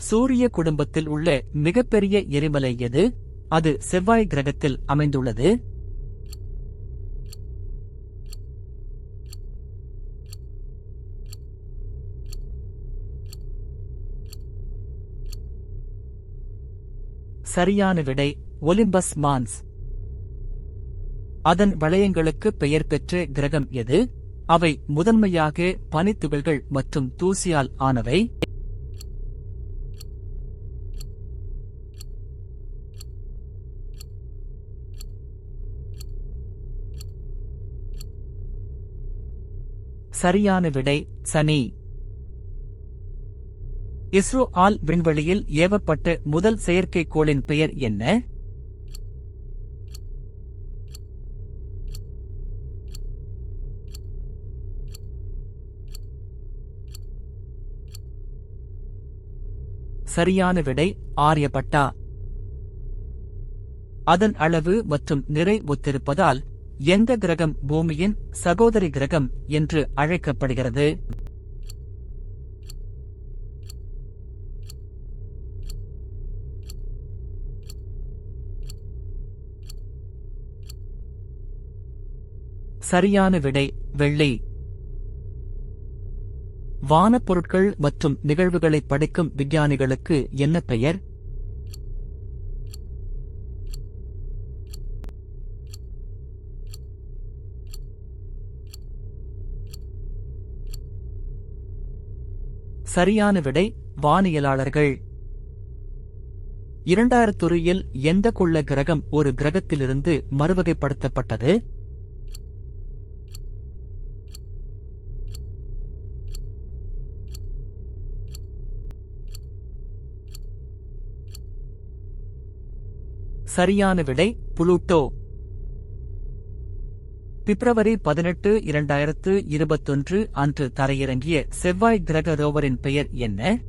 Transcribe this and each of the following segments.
சூரிய குடும்பத்தில் உள்ள மிகப்பெரிய எரிமலை எது? அது செவ்வாய் கிரகத்தில் அமைந்துள்ளது. சரியான விடை ஒலிம்பஸ் மான்ஸ். அதன் வளையங்களுக்கு பெயர் பெற்ற கிரகம் எது? அவை முதன்மையாக பனித்துகள்கள் மற்றும் தூசியால் ஆனவை. சரியான விடை சனி. இஸ்ரோ ஆல் விண்வெளியில் ஏவப்பட்ட முதல் செயற்கைக்கோளின் பெயர் என்ன? சரியான விடை ஆர்யபட்டா. அதன் அளவு மற்றும் நிறை ஒத்திருப்பதால் எந்த கிரகம் பூமியின் சகோதரி கிரகம் என்று அழைக்கப்படுகிறது? சரியான விடை வெள்ளி. வானப்பொருட்கள் மற்றும் நிகழ்வுகளை படிக்கும் விஞ்ஞானிகளுக்கு என்ன பெயர்? சரியான விடை வானியலாளர்கள். 2000 எந்த குள்ள கிரகம் ஒரு கிரகத்திலிருந்து மறுவகைப்படுத்தப்பட்டது? சரியான விடை புளூட்டோ. பிப்ரவரி 18, 2021 அன்று தரையிறங்கிய செவ்வாய் கிரக ரோவரின் பெயர் என்ன?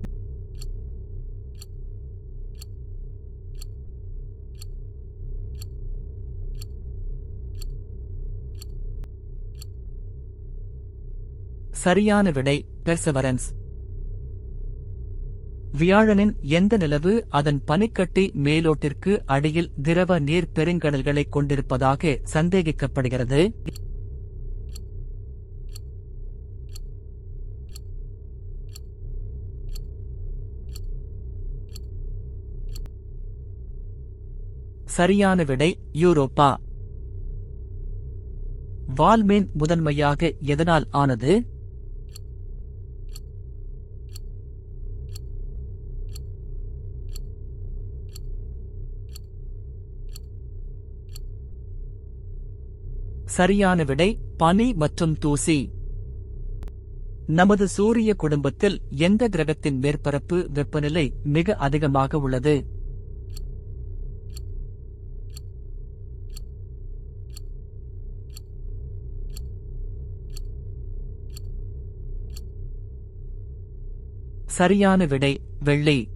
சரியான விடை பெர்செவரன்ஸ். வியாழனின் எந்த நிலவு அதன் பனிக்கட்டி மேலோட்டிற்கு அடியில் திரவ நீர் பெருங்கடல்களைக் கொண்டிருப்பதாக சந்தேகிக்கப்படுகிறது? சரியான விடை யூரோப்பா. வால்மீன் முதன்மையாக எதனால் ஆனது? சரியான விடை பனி மற்றும் தூசி. நமது சூரிய குடும்பத்தில் எந்த கிரகத்தின் மேற்பரப்பு வெப்பநிலை மிக அதிகமாக உள்ளது? சரியான விடை வெள்ளி.